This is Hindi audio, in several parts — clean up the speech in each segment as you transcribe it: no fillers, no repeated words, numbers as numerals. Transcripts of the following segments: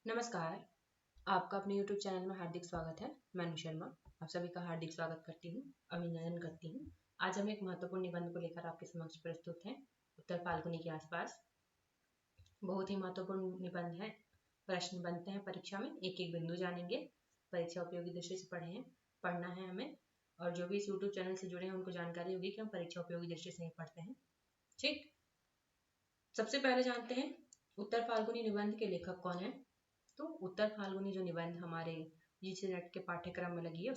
नमस्कार। आपका अपने YouTube चैनल में हार्दिक स्वागत है। मैं अनु शर्मा आप सभी का हार्दिक स्वागत करती हूँ, अभिनंदन करती हूँ। आज हम एक महत्वपूर्ण निबंध को लेकर आपके समक्ष प्रस्तुत हैं। उत्तर फाल्गुनी के आसपास बहुत ही महत्वपूर्ण निबंध है। प्रश्न बनते हैं परीक्षा में, एक एक बिंदु जानेंगे। परीक्षा उपयोगी दृष्टि से पढ़ना है हमें, और जो भी इस YouTube चैनल से जुड़े हैं उनको जानकारी होगी कि हम परीक्षा उपयोगी दृष्टि से ही पढ़ते हैं। ठीक, सबसे पहले जानते हैं उत्तर फाल्गुनी निबंध के लेखक कौन है। तो उत्तर फाल्गुनी जो निबंध हमारे जीसी नेट के पाठ्यक्रम में लगी है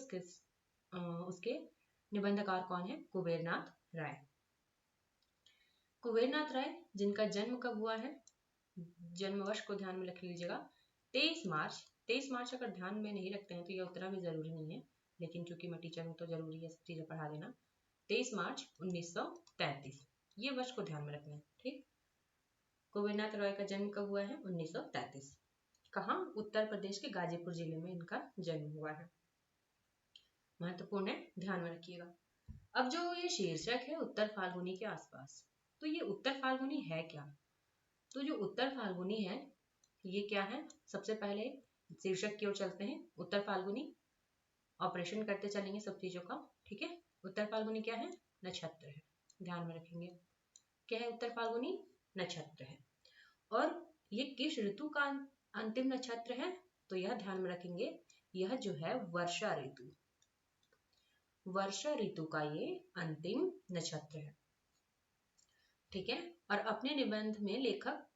उसके निबंधकार कौन है? कुबेरनाथ राय। कुबेरनाथ राय जिनका जन्म कब हुआ है, जन्म वर्ष को ध्यान में रख लीजिएगा, 23 मार्च। 23 मार्च अगर ध्यान में नहीं रखते हैं तो ये उतना भी जरूरी नहीं है, लेकिन चूंकि मैं टीचर हूँ तो जरूरी है सब चीजें पढ़ा देना। 23 मार्च 1933, ये वर्ष को ध्यान में रखना है। ठीक, कुबेरनाथ राय का जन्म कब हुआ है? 1933। कहाँ? उत्तर प्रदेश के गाजीपुर जिले में इनका जन्म हुआ है। महत्वपूर्ण है, ध्यान में रखिएगा। अब जो ये शीर्षक है उत्तर फाल्गुनी के आसपास, तो ये उत्तर फाल्गुनी है क्या? तो जो उत्तर फाल्गुनी है ये क्या है? सबसे पहले शीर्षक की ओर चलते हैं। उत्तर फाल्गुनी, ऑपरेशन करते चलेंगे सब चीजों का। ठीक है, उत्तर फाल्गुनी क्या है? नक्षत्र है, ध्यान में रखेंगे। क्या है? उत्तर फाल्गुनी नक्षत्र है। और ये किस ऋतु का अंतिम नक्षत्र है? तो यह ध्यान में रखेंगे, यह जो है वर्षा ऋतु, वर्षा ऋतु का ये अंतिम नक्षत्र है। ठीक है, और अपने निबंध में लेखक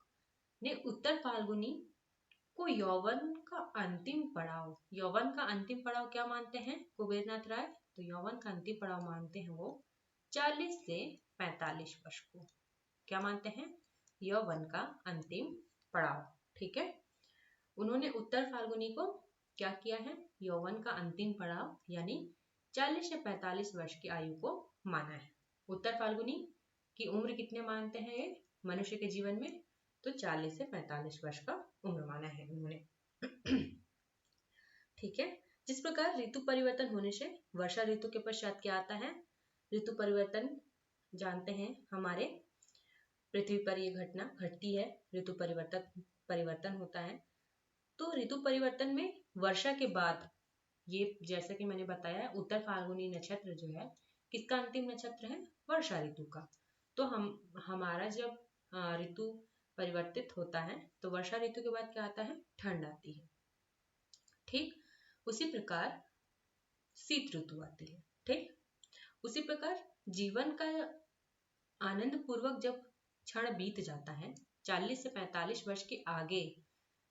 ने उत्तर फाल्गुनी को यौवन का अंतिम पड़ाव, यौवन का अंतिम पड़ाव क्या मानते हैं कुबेरनाथ राय? तो यौवन का अंतिम पड़ाव मानते हैं वो 40 से 45 वर्ष को। क्या मानते हैं? यौवन का अंतिम पड़ाव। ठीक है, उन्होंने उत्तर फाल्गुनी को क्या किया है? यौवन का अंतिम पड़ाव यानी 40 से 45 वर्ष की आयु को माना है। उत्तर फाल्गुनी की उम्र कितने मानते हैं ये मनुष्य के जीवन में? तो 40 से 45 वर्ष का उम्र माना है उन्होंने। ठीक है, जिस प्रकार ऋतु परिवर्तन होने से वर्षा ऋतु के पश्चात क्या आता है? ऋतु परिवर्तन जानते हैं, हमारे पृथ्वी पर ये घटना घटती है, ऋतु परिवर्तन होता है। तो ऋतु परिवर्तन में वर्षा के बाद ये, जैसे कि मैंने बताया, उत्तर फाल्गुनी नक्षत्र जो है किसका अंतिम नक्षत्र है? वर्षा ऋतु का। तो हमारा जब ऋतु परिवर्तित होता है तो वर्षा ऋतु के बाद क्या आता है? ठंड आती है। ठीक, उसी प्रकार शीत ऋतु आती है। ठीक, उसी प्रकार जीवन का आनंद पूर्वक जब क्षण बीत जाता है, 40 से 45 वर्ष के आगे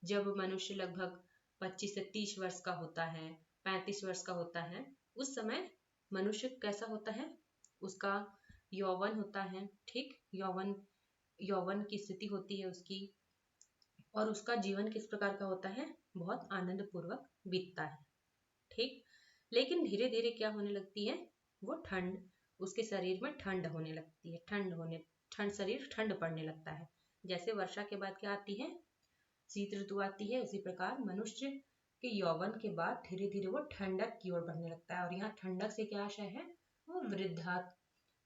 जब मनुष्य लगभग 25 से 30 वर्ष का होता है, 35 वर्ष का होता है, उस समय मनुष्य कैसा होता है? उसका यौवन होता है। ठीक, यौवन की स्थिति होती है उसकी, और उसका जीवन किस प्रकार का होता है? बहुत आनंद पूर्वक बीतता है। ठीक, लेकिन धीरे धीरे क्या होने लगती है? वो ठंड, उसके शरीर में ठंड होने लगती है, शरीर ठंड पड़ने लगता है। जैसे वर्षा के बाद क्या आती है? शीत ऋतु आती है, उसी प्रकार मनुष्य के यौवन के बाद धीरे धीरे वो ठंडक की ओर बढ़ने लगता है। और यहाँ ठंडक से क्या आशय है? वो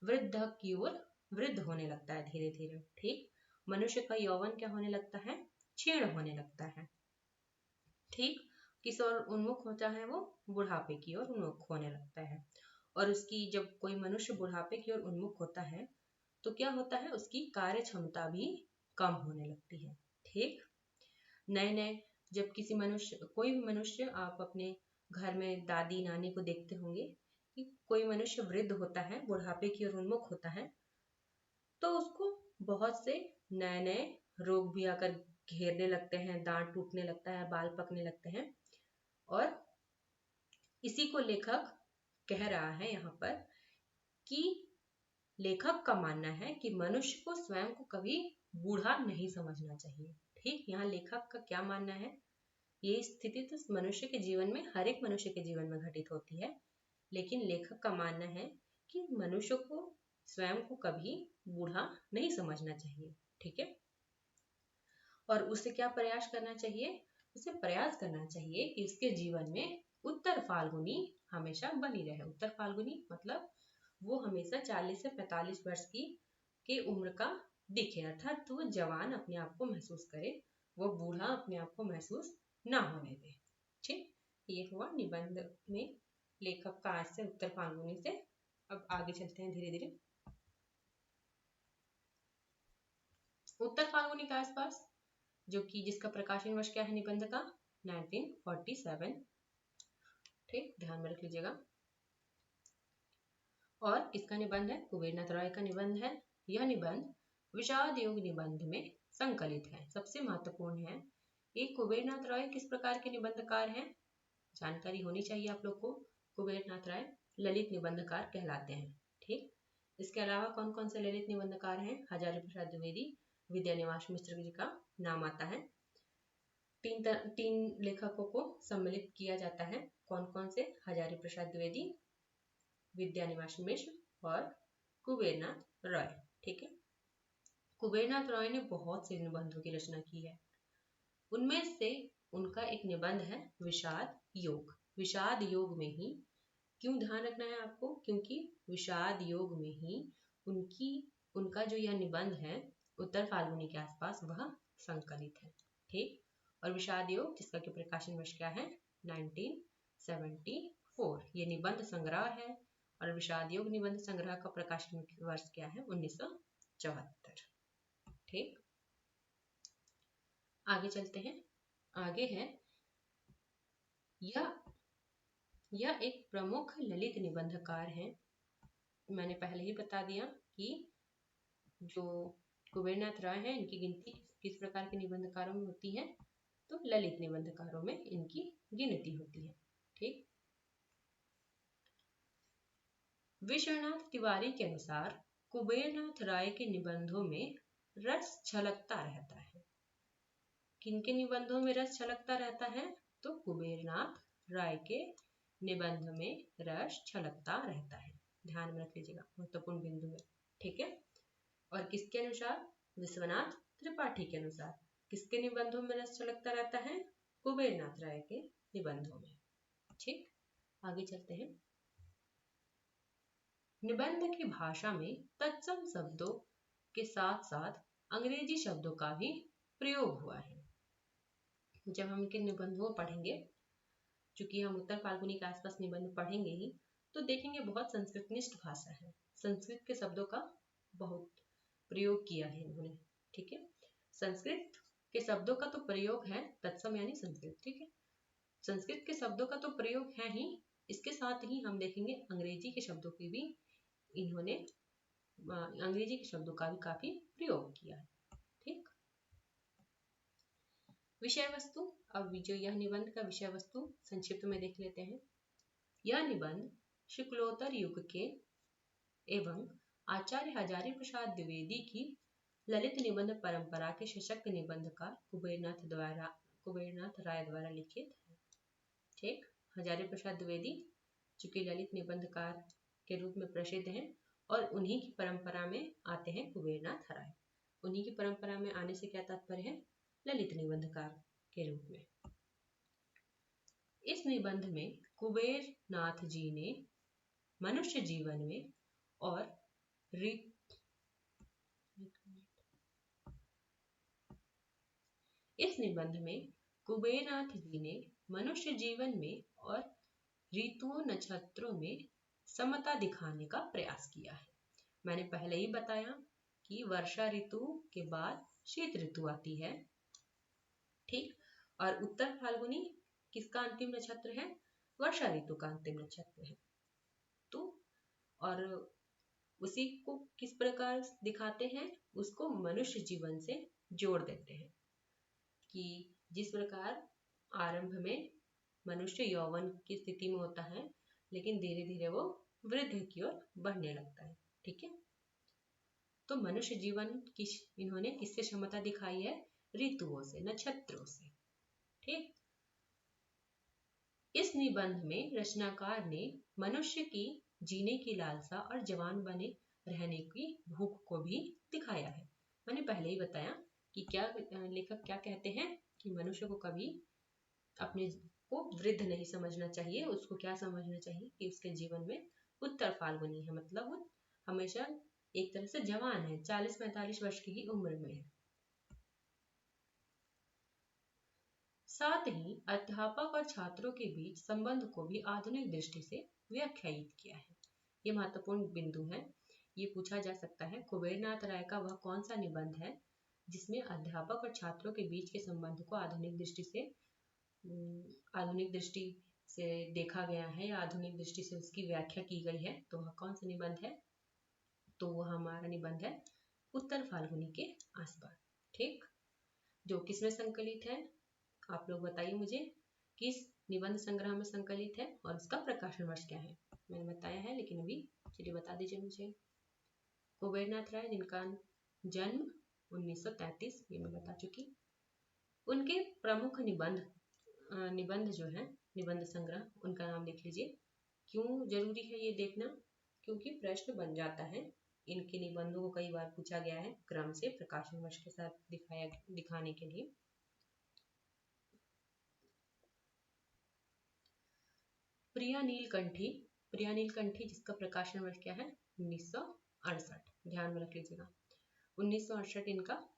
वृद्ध की ओर वृद्ध होने लगता है धीरे धीरे। ठीक, मनुष्य का यौवन क्या होने लगता है? क्षीण होने लगता है। ठीक, किस ओर उन्मुख होता है? वो बुढ़ापे की ओर उन्मुख होने लगता है। और उसकी, जब कोई मनुष्य बुढ़ापे की ओर उन्मुख होता है तो क्या होता है? उसकी कार्य क्षमता भी कम होने लगती है। ठीक, नए जब कोई भी मनुष्य, आप अपने घर में दादी नानी को देखते होंगे कि कोई मनुष्य वृद्ध होता है, बुढ़ापे की ओर उन्मुख होता है, तो उसको बहुत से नए रोग भी आकर घेरने लगते हैं, दांत टूटने लगता है, बाल पकने लगते हैं। और इसी को लेखक कह रहा है यहाँ पर कि लेखक का मानना है कि मनुष्य को स्वयं को कभी बूढ़ा नहीं समझना चाहिए। ठीक, यहाँ लेखक का क्या मानना है? ये स्थिति तो मनुष्य के जीवन में, हर एक मनुष्य के जीवन में घटित होती है, लेकिन लेखक का मानना है कि मनुष्य को स्वयं को कभी बूढ़ा नहीं समझना चाहिए। ठीक है, और उसे क्या प्रयास करना चाहिए? उसे प्रयास करना चाहिए कि उसके जीवन में उत्तर फाल्गुनी हमेशा बनी रहे। उत्तर फाल्गुनी मतलब वो हमेशा 40 से 45 वर्ष की उम्र का दिखे, अर्थात वो जवान अपने आप को महसूस करे, वो बूढ़ा अपने आप को महसूस ना होने दे। ठीक, ये हुआ निबंध में लेखक का आज से उत्तर फाल्गुनी से। अब आगे चलते हैं धीरे धीरे। उत्तर फाल्गुनी के आसपास, जो कि जिसका प्रकाशन वर्ष क्या है निबंध का, 1947। ठीक, ध्यान में रख लीजिएगा। और किसका निबंध है? कुबेरनाथ रॉय का निबंध है। यह निबंध विषाद योग निबंध में संकलित है। सबसे महत्वपूर्ण है, ये कुबेरनाथ रॉय किस प्रकार के निबंधकार हैं, जानकारी होनी चाहिए आप लोग को। कुबेरनाथ राय ललित निबंधकार कहलाते हैं। ठीक, इसके अलावा कौन कौन से ललित निबंधकार हैं? हजारी प्रसाद द्विवेदी, विद्यानिवास मिश्र जी का नाम आता है। तीन लेखकों को सम्मिलित किया जाता है। कौन कौन से? हजारी प्रसाद द्विवेदी, विद्यानिवास मिश्र और कुबेरनाथ रॉय। ठीक है, कुबेरनाथ रॉय ने बहुत से निबंधों की रचना की है। उनमें से उनका एक निबंध है विषाद योग। विषाद योग में ही, क्यों ध्यान रखना है आपको, क्योंकि विषाद योग में ही उनका जो यह निबंध है उत्तर फाल्गुनी के आसपास, वह संकलित है। ठीक, और विषाद योग जिसका कि प्रकाशन वर्ष क्या है, 1974। ये निबंध संग्रह है और विषाद योग निबंध संग्रह का प्रकाशन वर्ष क्या है, 1974। ठीक, आगे चलते हैं। आगे है, यह एक प्रमुख ललित निबंधकार हैं। मैंने पहले ही बता दिया कि जो कुबेरनाथ राय हैं, इनकी गिनती किस प्रकार के निबंधकारों में होती है, तो ललित निबंधकारों में इनकी गिनती होती है। ठीक, विश्वनाथ तिवारी के अनुसार कुबेरनाथ राय के निबंधों में रस छलकता रहता है। किनके निबंधों में रस छलकता रहता है? तो कुबेरनाथ राय के निबंध में रस छलकता रहता है। ध्यान में रख लीजिएगा, महत्वपूर्ण बिंदु है। ठीक है, और किसके अनुसार? विश्वनाथ त्रिपाठी के अनुसार किसके निबंधों में रस छलकता रहता है? कुबेरनाथ राय के निबंधों में। ठीक, आगे चलते हैं। निबंध की भाषा में तत्सम शब्दों के साथ साथ अंग्रेजी शब्दों का भी प्रयोग हुआ है। जब हम इनके निबंधों को पढ़ेंगे, चूंकि हम उत्तर फाल्गुनी के आसपास निबंध पढ़ेंगे ही, तो देखेंगे बहुत संस्कृतनिष्ठ भाषा है। संस्कृत के शब्दों का बहुत प्रयोग किया है इन्होंने। ठीक है, संस्कृत के शब्दों का तो प्रयोग है, तत्सम यानी संस्कृत। ठीक है, संस्कृत के शब्दों का तो प्रयोग है ही, इसके साथ ही हम देखेंगे अंग्रेजी के शब्दों की भी इन्होंने अंग्रेजी के शब्दों का भी काफी प्रयोग किया है। ठीक, विषय वस्तु। अब जो यह निबंध का विषय वस्तु संक्षिप्त में देख लेते हैं। यह निबंध शुक्लोत्तर युग के एवं आचार्य हजारी प्रसाद द्विवेदी की ललित निबंध परंपरा के सशक्त निबंधकार कुबेरनाथ राय द्वारा लिखित है। ठीक, हजारी प्रसाद द्विवेदी चूंकि ललित निबंधकार के रूप में प्रसिद्ध हैं, और उन्हीं की परंपरा में आते हैं कुबेरनाथ राय। उन्हीं की परंपरा में आने से क्या तात्पर्य है? ललित निबंधकार के रूप में। इस निबंध में कुबेरनाथ जी ने मनुष्य जीवन में और इस निबंध में कुबेरनाथ जी ने मनुष्य जीवन में और ऋतुओं नक्षत्रों में समता दिखाने का प्रयास किया है। मैंने पहले ही बताया कि वर्षा ऋतु के बाद शीत ऋतु आती है। ठीक, और उत्तर फाल्गुनी किसका अंतिम नक्षत्र है? वर्षा ऋतु का अंतिम नक्षत्र है। तो और उसी को किस प्रकार दिखाते हैं? उसको मनुष्य जीवन से जोड़ देते हैं कि जिस प्रकार आरंभ में मनुष्य यौवन की स्थिति में होता है, लेकिन धीरे धीरे वो वृद्धि की ओर बढ़ने लगता है। ठीक है, तो मनुष्य जीवन की इन्होंने किससे क्षमता दिखाई है? ऋतुओं से, नक्षत्रों से। ठीक, इस निबंध में रचनाकार ने मनुष्य की जीने की लालसा और जवान बने रहने की भूख को भी दिखाया है। मैंने पहले ही बताया कि क्या लेखक क्या कहते हैं कि मनुष्य को कभी अपने को वृद्ध नहीं समझना चाहिए, उसको क्या समझना चाहिए कि उसके जीवन में उत्तर फाल्गुनी है, मतलब वो हमेशा एक तरह से जवान है, 40-45 वर्ष की ही उम्र में है। साथ ही अध्यापक और छात्रों के बीच संबंध को भी आधुनिक दृष्टि से व्याख्यायित किया है। ये महत्वपूर्ण बिंदु है। ये पूछा जा सकता है कुबेरनाथ राय का वह कौन सा निबंध है जिसमें अध्यापक और छात्रों के बीच के संबंध को आधुनिक दृष्टि से देखा गया है या आधुनिक दृष्टि से उसकी व्याख्या की गई है। तो वह कौन सा निबंध है? तो वह हमारा निबंध है उत्तर फाल्गुनी के आसपास। ठीक, जो किसमें संकलित है आप लोग बताइए मुझे, किस निबंध संग्रह में संकलित है और उसका प्रकाशन वर्ष क्या है? मैंने बताया है लेकिन अभी चलिए बता दीजिए मुझे। कुबेरनाथ राय जिनका जन्म 1933, ये मैं बता चुकी। उनके प्रमुख निबंध जो है निबंध संग्रह, उनका नाम लिख लीजिए। क्यों जरूरी है ये देखना? क्योंकि प्रश्न बन जाता है। इनके निबंधों को कई बार पूछा गया है क्रम से प्रकाशन वर्ष के साथ दिखाने के लिए। प्रिया नीलकंठी जिसका प्रकाशन वर्ष क्या है? 1968, ध्यान में रख लीजिएगा। 1968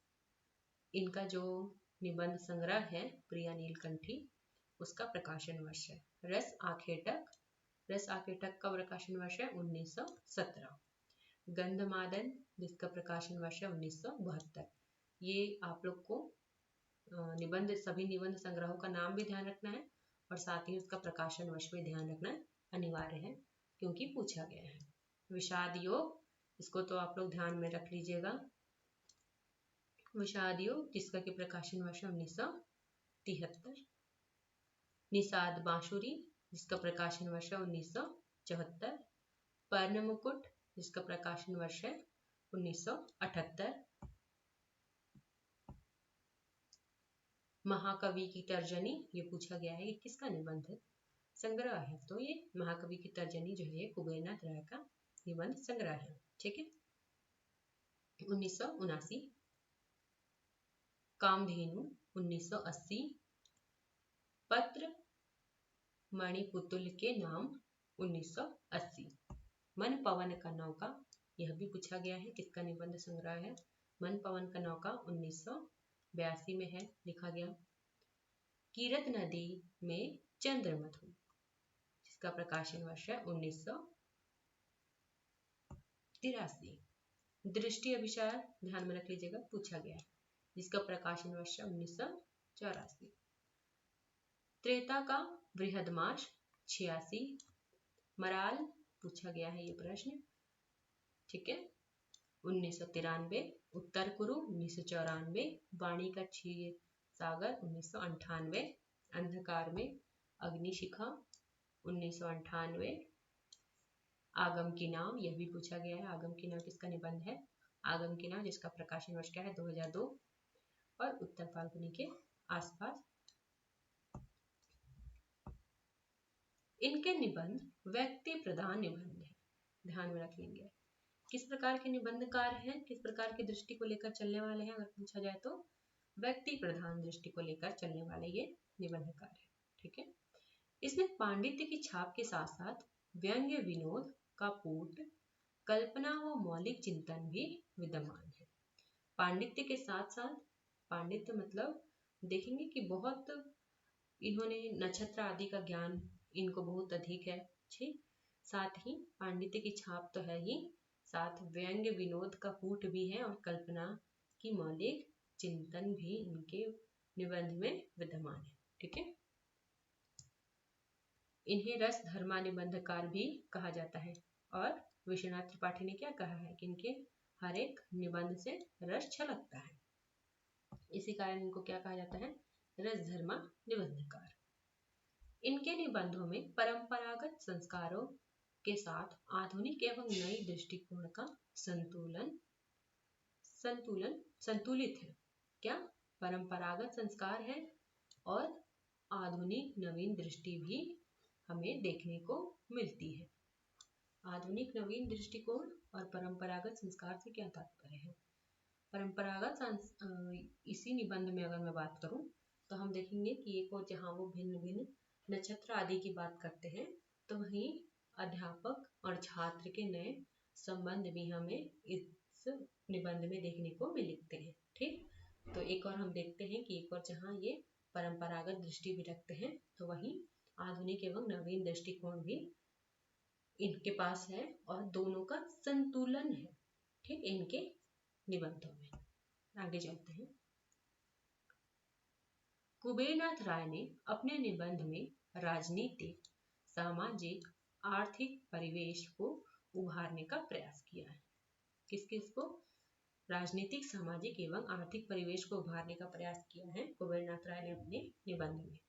इनका जो निबंध संग्रह है प्रिया नीलकंठी, उसका प्रकाशन वर्ष है। रस आखेटक का प्रकाशन वर्ष है 1917। गंधमादन जिसका प्रकाशन वर्ष है 1972। ये आप लोग को सभी निबंध संग्रहों का नाम भी ध्यान रखना है और साथ ही उसका प्रकाशन वर्ष भी ध्यान रखना अनिवार्य है क्योंकि पूछा गया है। विषाद योग, इसको तो आप लोग ध्यान में रख लीजिएगा। विषाद योग जिसका कि प्रकाशन वर्ष 1973। निषाद बांसुरी जिसका प्रकाशन वर्ष है 1974। पर्ण मुकुट जिसका प्रकाशन वर्ष है 1978। महाकवि की तर्जनी, ये पूछा गया है कि किसका निबंध संग्रह है, तो ये महाकवि की तर्जनी जो है कुबेरनाथ राय का निबंध संग्रह है। ठीक है। 1979। कामधेनु 1980। पत्र मणिपुतुल के नाम 1980। मन पवन का नौका, यह भी पूछा गया है किसका निबंध संग्रह है। मन पवन का नौका 1982 में है, लिखा गया। कीरत नदी में चंद्रमथु जिसका प्रकाशन वर्ष है 1983। दृष्टि अभिसार, ध्यान में रख लीजिएगा, पूछा गया है जिसका प्रकाशन वर्ष है 1984। त्रेता का बृहदमाश 86। मराल पूछा गया है ये प्रश्न। ठीक है। 1993। उत्तर कुरु 1994। वाणी का क्षीर सागर 1998। अंधकार में अग्निशिखा 1998। आगम की नाव, यह भी पूछा गया है। आगम की नाव किसका निबंध है? आगम की नाव जिसका प्रकाशन वर्ष क्या है? 2002। और उत्तर फाल्गुनी के आसपास। इनके निबंध व्यक्ति प्रधान निबंध है, ध्यान में रख लेंगे। किस प्रकार के निबंधकार हैं, किस प्रकार की दृष्टि को लेकर चलने वाले हैं, अगर पूछा जाए तो व्यक्ति प्रधान दृष्टि को लेकर चलने वाले ये निबंधकार है। ठीक है। इसमें पांडित्य की छाप के साथ साथ व्यंग्य विनोद का पूट, कल्पना व मौलिक चिंतन भी विद्यमान है। पांडित्य के साथ साथ, पांडित्य मतलब देखेंगे कि बहुत इन्होंने नक्षत्र आदि का ज्ञान इनको बहुत अधिक है। ठीक, साथ ही पांडित्य की छाप तो है ही, साथ व्यंग्य विनोद का कूट भी है और कल्पना की मौलिक चिंतन भी इनके निबंध में विद्यमान है। ठीक है। इन्हें रस धर्मा निबंधकार भी कहा जाता है और विश्वनाथ त्रिपाठी ने क्या कहा है कि इनके हर एक निबंध से रस छलकता है, इसी कारण इनको क्या कहा जाता है? रस धर्मा निबंधकार। इनके निबंधों में परंपरागत संस्कारों के साथ आधुनिक एवं नई दृष्टिकोण का संतुलित है। क्या? परंपरागत संस्कार है और आधुनिक नवीन दृष्टि भी हमें देखने को मिलती है। आधुनिक नवीन दृष्टिकोण और परंपरागत संस्कार से क्या तात्पर्य है? परंपरागत इसी निबंध में अगर मैं बात करूं तो हम देखेंगे कि एक और जहां वो भिन्न भिन्न नक्षत्र आदि की बात करते हैं, तो वहीं अध्यापक और छात्र के नए संबंध भी हमें इस निबंध में देखने को मिलते हैं। ठीक, तो एक और हम देखते हैं कि एक और जहाँ ये परंपरागत दृष्टि भी रखते हैं, तो वहीं आधुनिक एवं नवीन दृष्टिकोण भी इनके पास है और दोनों का संतुलन है, ठीक, इनके निबंधों में। आगे चलते हैं। कुबेरनाथ राय ने अपने निबंध में राजनीतिक, सामाजिक, आर्थिक परिवेश को उभारने का प्रयास किया है। किसको? राजनीतिक, सामाजिक एवं आर्थिक परिवेश को उभारने का प्रयास किया है कुबेरनाथ राय ने अपने निबंध में,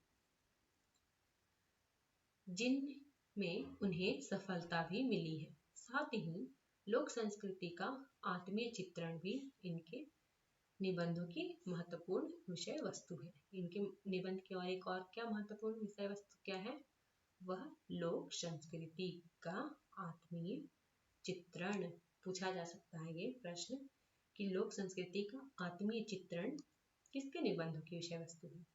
जिनमें उन्हें सफलता भी मिली है। साथ ही लोक संस्कृति का आत्मीय चित्रण भी इनके निबंधों की महत्वपूर्ण विषय वस्तु है। इनके निबंध की और एक और क्या महत्वपूर्ण विषय वस्तु क्या है? वह लोक संस्कृति का आत्मीय चित्रण। पूछा जा सकता है ये प्रश्न कि लोक संस्कृति का आत्मीय चित्रण किसके निबंधों की विषय वस्तु है?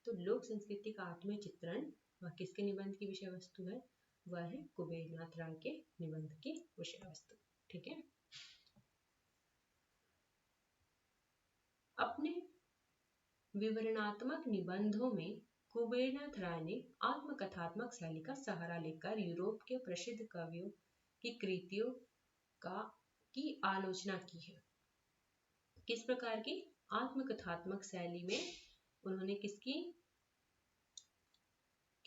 तो लोक संस्कृति का आत्मीय चित्रण वह किसके निबंध की विषय वस्तु है? वह है कुबेरनाथ राय के निबंध की विषय वस्तु। ठीक है। अपने विवरणात्मक निबंधों में कुबेरनाथ राय ने आत्मकथात्मक शैली का सहारा लेकर यूरोप के प्रसिद्ध कवियों की कृतियों की आलोचना की है। किस प्रकार की? आत्मकथात्मक शैली में उन्होंने किसकी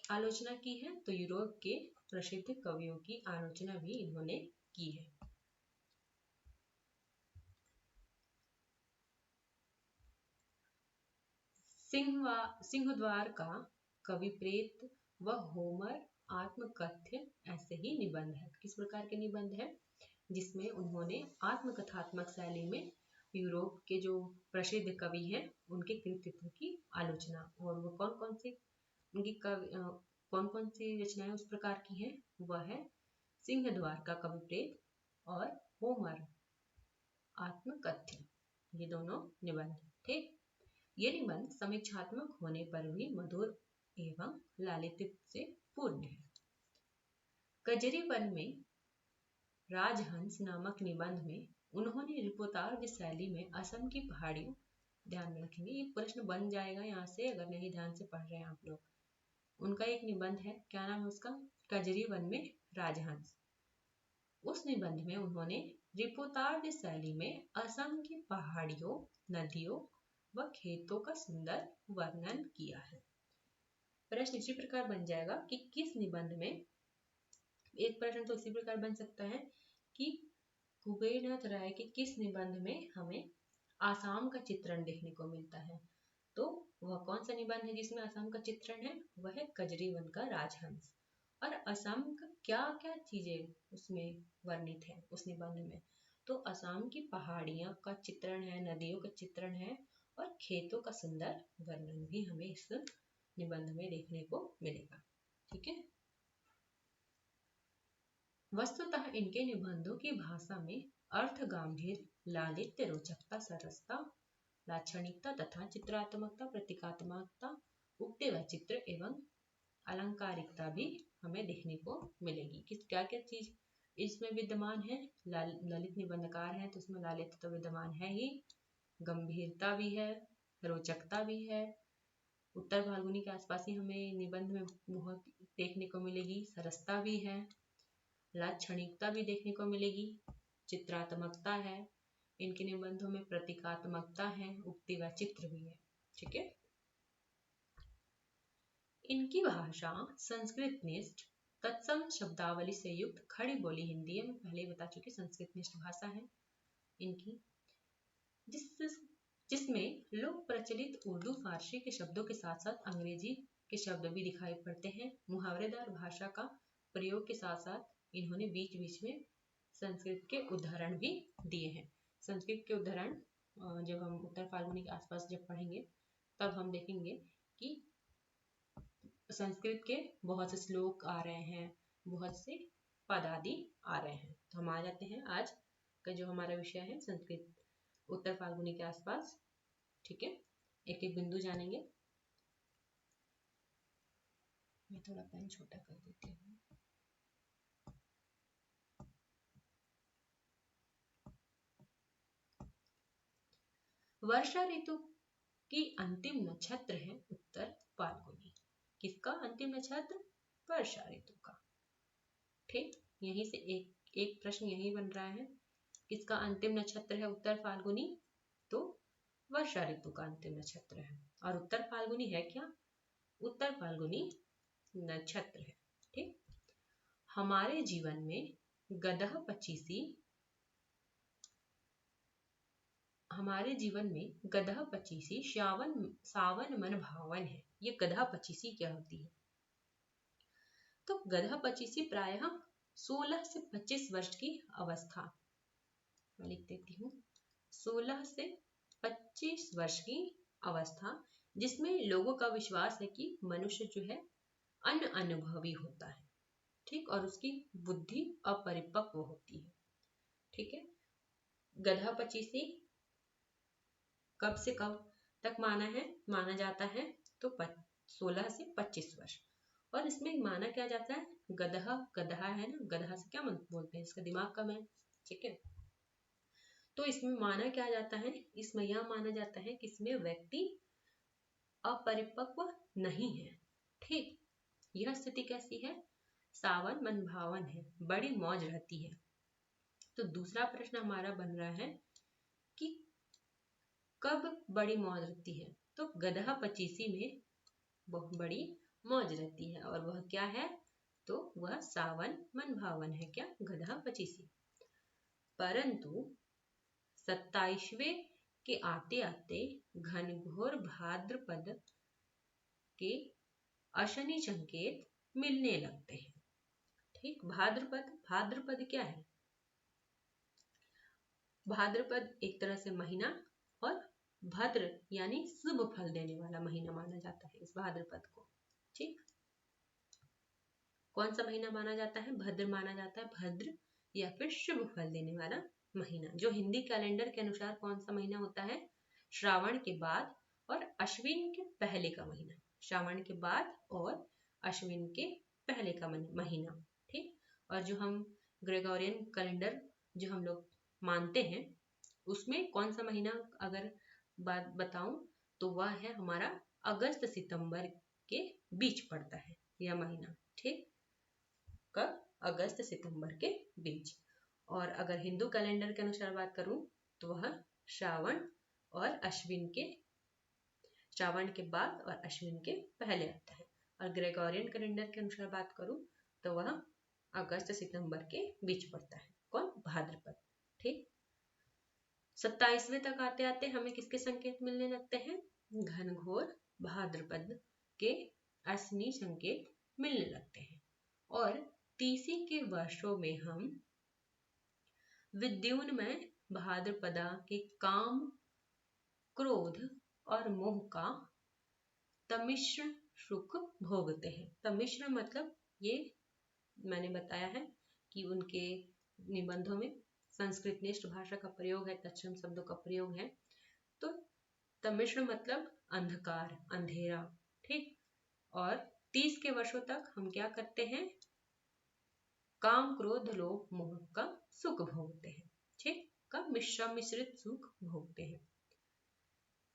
आलोचना की है? तो यूरोप के प्रसिद्ध कवियों की आलोचना भी इन्होंने की है। सिंहद्वार का कवि प्रेत व होमर आत्मकथ्य ऐसे ही निबंध है। किस प्रकार के निबंध है? जिसमें उन्होंने आत्मकथात्मक शैली में यूरोप के जो प्रसिद्ध कवि हैं उनके कृतित्व की आलोचना, और वो कौन कौन सी उनकी कौन कौन सी रचनाएं उस प्रकार की हैं? वह है सिंहद्वार का कवि प्रेत और होमर आत्मकथ्य, ये दोनों निबंध। ठीक, ये निबंध समीक्षात्मक होने पर भी मधुर एवं लालित्य से पूर्ण है। कजरी वन में राजहंस नामक निबंध में उन्होंने रिपोर्टाज शैली में असम की पहाड़ियों, ध्यान में रखेंगे ये प्रश्न बन जाएगा यहाँ से अगर नहीं ध्यान से पढ़ रहे हैं आप लोग। उनका एक निबंध है, क्या नाम है उसका? कजरी वन में राजहंस। उस निबंध में उन्होंने रिपोर्टाज शैली में असम की पहाड़ियों, नदियों व खेतों का सुंदर वर्णन किया है। प्रश्न इसी प्रकार बन जाएगा कि किस निबंध में, एक प्रश्न तो इसी प्रकार बन सकता है कि कुबेरनाथ राय के किस निबंध में हमें आसाम का चित्रण देखने को मिलता है। तो वह कौन सा निबंध है जिसमें आसाम का चित्रण है? वह है कजरी वन का राजहंस। और असम का क्या क्या चीजें उसमें वर्णित है उस निबंध में? तो असम की पहाड़ियां का चित्रण है, नदियों का चित्रण है और खेतों का सुंदर वर्णन भी हमें इस निबंध में देखने को मिलेगा। ठीक है। वस्तुतः इनके निबंधों की भाषा में अर्थ, गांधीर्य, लालित्य, रोचकता, सरसता, लाक्षणिकता तथा चित्रात्मकता, प्रतीकात्मकता, उक्ति व चित्र एवं अलंकारिकता भी हमें देखने को मिलेगी। किस क्या क्या चीज इसमें विद्यमान है? ललित निबंधकार है तो उसमें लालित्य तो विद्यमान है ही, गंभीरता भी है, रोचकता भी है, उत्तर फाल्गुनी के आसपास ही हमें निबंध में बहुत देखने को मिलेगी, सरसता भी है, लाक्षणिकता भी देखने को मिलेगी, चित्रात्मकता है, इनके निबंधों में प्रतीकात्मकता है, उक्ति व चित्र भी है। ठीक है। इनकी भाषा संस्कृत निष्ठ तत्सम शब्दावली से युक्त खड़ी बोली हिंदी है। मैं पहले ही बता चुकी संस्कृत निष्ठ भाषा है इनकी, जिसमें लोक प्रचलित उर्दू, फारसी के शब्दों के साथ साथ अंग्रेजी के शब्द भी दिखाई पड़ते हैं। मुहावरेदार भाषा का प्रयोग के साथ साथ इन्होंने बीच बीच में संस्कृत के उदाहरण भी दिए हैं। संस्कृत के उदाहरण जब हम उत्तर फाल्गुनी के आसपास जब पढ़ेंगे तब हम देखेंगे कि संस्कृत के बहुत से श्लोक आ रहे हैं, बहुत से पद आदि आ रहे हैं। तो हम आ जाते हैं आज का जो हमारा विषय है संस्कृत उत्तर फाल्गुनी के आसपास। ठीक है, एक एक बिंदु जानेंगे। मैं थोड़ा पेन छोटा कर देती हूँ। वर्षा ऋतु कि अंतिम नक्षत्र है उत्तर फाल्गुनी। किसका अंतिम नक्षत्र? वर्षा ऋतु का। ठीक, यहीं से एक प्रश्न यही बन रहा है, किसका अंतिम नक्षत्र है उत्तर फाल्गुनी? तो वर्षा ऋतु का अंतिम नक्षत्र है। और उत्तर फाल्गुनी है क्या? उत्तर फाल्गुनी नक्षत्र है। ठीक, हमारे जीवन में गदह पचीसी, हमारे जीवन में गदह पचीसी सावन मन भावन है। ये गदह पचीसी क्या होती है? तो गदह पचीसी प्रायः 16 से 25 वर्ष की अवस्था, मैं लिख देती हूँ, 16 से 25 वर्ष की अवस्था, जिसमें लोगों का विश्वास है कि मनुष्य जो है अनुभवी होता है। ठीक, और उसकी बुद्धि अपरिपक्व होती है। ठीक है, गदहा पचीसी कब से कब तक माना जाता है? तो 16 से 25 वर्ष। और इसमें माना क्या जाता है? गदहा है ना, गदहा से क्या बोलते हैं, इसका दिमाग कम है। ठीक है, तो इसमें माना क्या जाता है? इसमें यह माना जाता है कि इसमें व्यक्ति अपरिपक्व नहीं है। ठीक, यह स्थिति कैसी है? सावन मन भावन है, बड़ी मौज रहती है। तो दूसरा प्रश्न हमारा बन रहा है कि कब बड़ी मौज रहती है? तो गदहा पचीसी में बहुत बड़ी मौज रहती है, और वह क्या है? तो वह सावन मन भावन है। क्या? गदहा पचीसी। परंतु 27वें के आते आते घनघोर भाद्रपद के अशनि संकेत मिलने लगते हैं। ठीक, भाद्रपद क्या है? भाद्रपद एक तरह से महीना, और भद्र यानी शुभ फल देने वाला महीना माना जाता है इस भाद्रपद को। ठीक, कौन सा महीना माना जाता है? भद्र माना जाता है। भद्र या फिर शुभ फल देने वाला महीना, जो हिंदी कैलेंडर के अनुसार कौन सा महीना होता है? श्रावण के बाद और अश्विन के पहले का महीना। श्रावण के बाद और अश्विन के पहले का महीना। ठीक, और जो हम ग्रेगोरियन कैलेंडर जो हम लोग मानते हैं, उसमें कौन सा महीना अगर बात बताऊं तो वह है हमारा अगस्त सितंबर के बीच पड़ता है यह महीना। ठीक, कब? अगस्त सितंबर के बीच। और अगर हिंदू कैलेंडर के अनुसार बात करूं तो वह श्रावण के बाद और अश्विन के पहले आता है। और ग्रेगोरियन कैलेंडर के अनुसार बात करूं तो वह अगस्त सितंबर के बीच पड़ता है। कौन? भाद्रपद। ठीक, 27वें तक आते आते हमें किसके संकेत मिलने लगते हैं? घनघोर भाद्रपद के अशनि संकेत मिलने लगते हैं। और 30 के वर्षों में हम विद्युन्मय भाद्रपदा के काम, क्रोध और मोह का तमिश्र सुख भोगते हैं। तमिश्र मतलब, ये मैंने बताया है कि उनके निबंधों में संस्कृतनिष्ठ भाषा का प्रयोग है, तत्सम शब्दों का प्रयोग है। तो तमिश्र मतलब अंधकार, अंधेरा। ठीक, और 30 के वर्षों तक हम क्या करते हैं? काम, क्रोध, लोभ, मोह का सुख भोगते हैं। ठीक, का मिश्रित सुख भोगते हैं।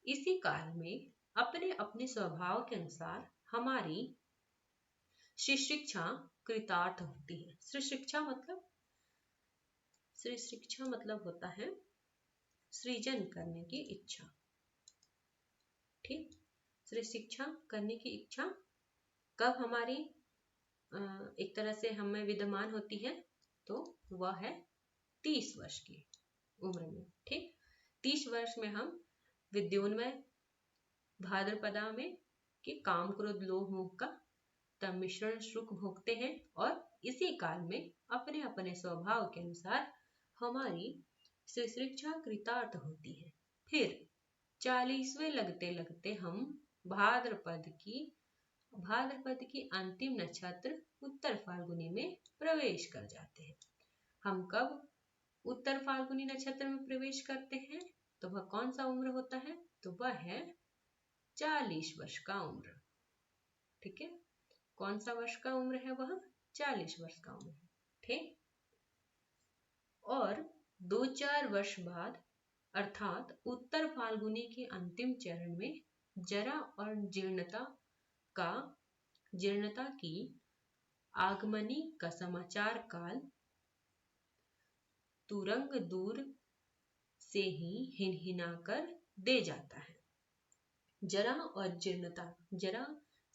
इसी काल में अपने अपने स्वभाव के अनुसार हमारी शिक्षा कृतार्थ होती है। शिक्षा मतलब होता है सृजन करने की इच्छा। ठीक, शिक्षा करने की इच्छा कब हमारी एक तरह से हमें विद्यमान होती है? तो वह है 30 वर्ष की उम्र में। ठीक, 30 वर्ष में हम विद्योन्मय भाद्रपदा में के काम, क्रोध, लोभ, मोह का तमिश्रण सुख भोगते हैं। और इसी काल में अपने अपने स्वभाव के अनुसार हमारी शिक्षा कृतार्थ होती है। फिर 40वें लगते लगते हम भाद्रपद की अंतिम नक्षत्र उत्तर फाल्गुनी में प्रवेश कर जाते हैं। हम कब उत्तर फाल्गुनी नक्षत्र में प्रवेश करते हैं? तो वह कौन सा उम्र होता है? तो वह है 40 वर्ष का उम्र। ठीक है, कौन सा वर्ष का उम्र है? वह 40 वर्ष का उम्र है। ठीक, और 2-4 वर्ष बाद अर्थात उत्तर फाल्गुनी के अंतिम चरण में जरा और जीर्णता की आगमनी का समाचार काल तुरंग दूर से ही हिनहिनाकर दे जाता है। जरा और जीर्णता, जरा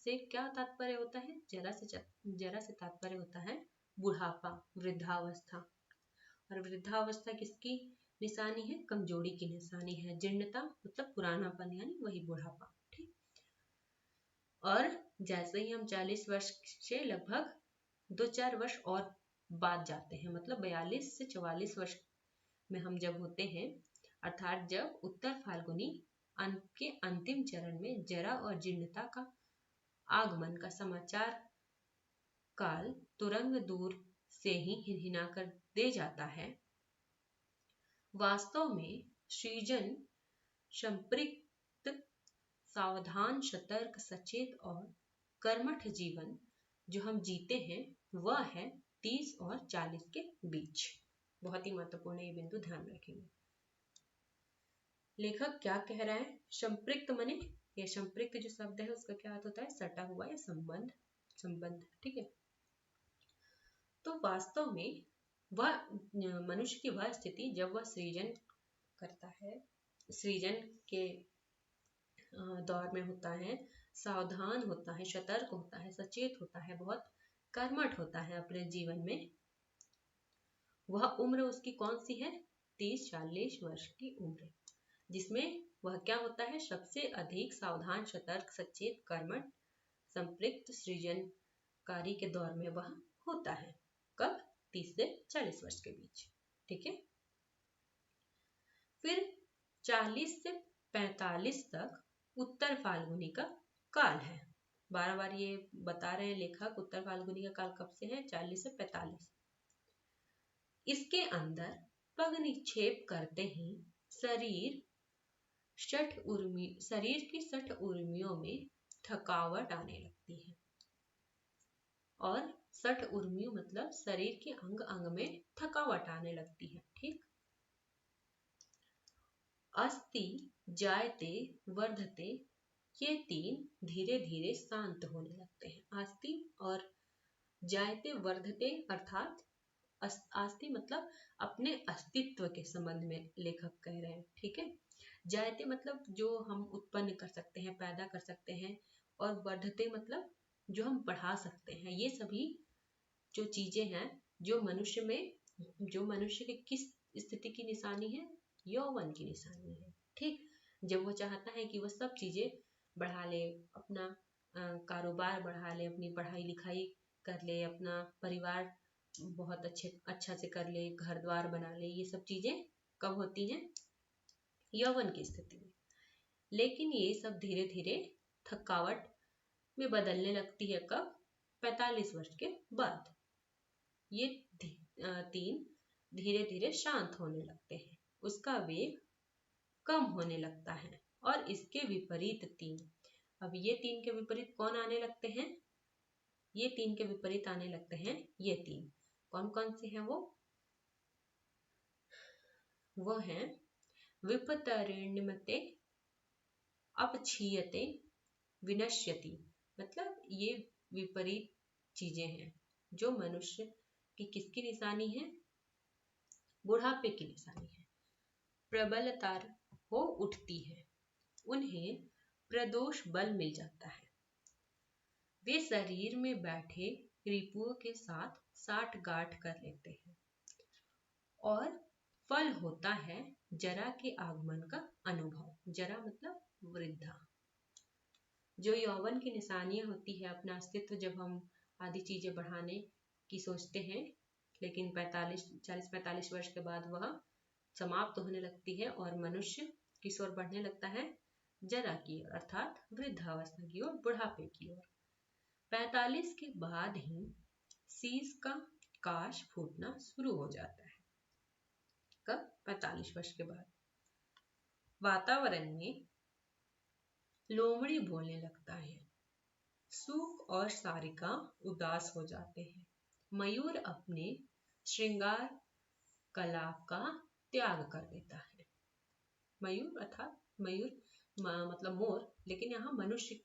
से क्या तात्पर्य होता है? जरा से तात्पर्य होता है बुढ़ापा, वृद्धावस्था। और वृद्धावस्था किसकी निशानी है? कमजोरी की निशानी है। जीर्णता मतलब पुरानापन, यानी वही बुढ़ापा। ठीक। और जैसे ही हम 40 वर्ष से लगभग 2-4 वर्ष और बाद जाते हैं, मतलब 42 से 44 वर्ष में हम जब होते हैं, अर्थात जब उत्तर फाल्गुनी के अंतिम चरण में जरा और जीर्णता का आगमन का समाचार काल तुरंग दूर से ही हिनहिनाकर दे जाता है, वास्तव में सृजन संपृक्त सावधान, सतर्क, सचेत और कर्मठ जीवन जो हम जीते हैं वह है 30 और 40 के बीच। बहुत ही महत्वपूर्ण ये बिंदु ध्यान रखेंगे। लेखक क्या कह रहा है? संपृक्त माने, ये संपृक्त जो शब्द है उसका क्या अर्थ होता है? सटा हुआ या संबंध। ठीक है। तो वास्तव में वह मनुष्य की वह स्थिति जब वह सृजन करता है, सृजन के दौर में होता है, सावधान होता है, सतर्क होता है, सचेत होता है, बहुत कर्मठ होता है अपने जीवन में, वह उम्र उसकी कौन सी है? 30-40 वर्ष की उम्र, जिसमें वह क्या होता है? सबसे अधिक सावधान, सतर्क, सचेत, कर्मठ, संपृक्त सृजन कार्य के दौर में वह होता है। कब? 30 से 40 वर्ष के बीच। ठीक है। फिर 40 से 45 तक उत्तर फाल्गुनी का काल है। बार बार ये बता रहे हैं लेखक, उत्तर फाल्गुनी का काल कब से है? 40 से 45। इसके अंदर पग निक्षेप करते ही शरीर की 60 उर्मियों में थकावट आने लगती है। और 60 उर्मियों मतलब शरीर के अंग अंग में थकावट आने लगती है। ठीक। अस्ति जायते वर्धते, ये तीन धीरे धीरे शांत होने लगते हैं। अस्ति और जायते वर्धते, अर्थात अस्ति मतलब अपने अस्तित्व के संबंध में लेखक कह रहे हैं। ठीक है। जायते मतलब जो हम उत्पन्न कर सकते हैं, पैदा कर सकते हैं, और वर्धते मतलब जो हम बढ़ा सकते हैं। ये सभी जो चीजें हैं जो मनुष्य के किस स्थिति की निशानी है? यौवन की निशानी है। ठीक। जब वो चाहता है कि वह सब चीजें बढ़ा ले, अपना कारोबार बढ़ा ले, अपनी पढ़ाई लिखाई कर ले, अपना परिवार बहुत अच्छा से कर ले, घर द्वार बना ले, ये सब चीजें कब होती हैं? यौवन की स्थिति में। लेकिन ये सब धीरे धीरे थकावट में बदलने लगती है। कब? 45 वर्ष के बाद। ये तीन धीरे धीरे शांत होने लगते हैं, उसका वेग कम होने लगता है। और इसके विपरीत तीन, अब ये तीन के विपरीत कौन आने लगते हैं? ये तीन के विपरीत आने लगते हैं ये तीन। कौन कौन से हैं वो हैं विपतरिण्यमते, अपक्षीयते, विनश्यति। मतलब ये विपरीत चीजें हैं जो मनुष्य की किसकी निशानी है? बुढ़ापे की निशानी है। प्रबलता हो उठती है, उन्हें प्रदोष बल मिल जाता है, वे शरीर में बैठे रिपुओं के साथ साठगांठ कर लेते हैं, और फल होता है जरा के आगमन का अनुभव। जरा मतलब वृद्धा। जो यौवन की निशानियां होती है, अपना अस्तित्व जब हम आदि चीजें बढ़ाने की सोचते हैं, लेकिन 40-45 वर्ष के बाद वह समाप्त होने लगती है और मनुष्य किस ओर बढ़ने लगता है? जरा की ओर, अर्थात वृद्धावस्था की ओर, बुढ़ापे की ओर। 45 के बाद ही शीश का काश फूटना शुरू हो जाता है। कब? 45 वर्ष के बाद। वातावरण में लोमड़ी बोलने लगता है, सूप और सारिका उदास हो जाते हैं, मयूर अपने श्रृंगार कला का त्याग कर देता है। मयूर अर्थात मयूर मतलब मोर, लेकिन यहाँ मनुष्य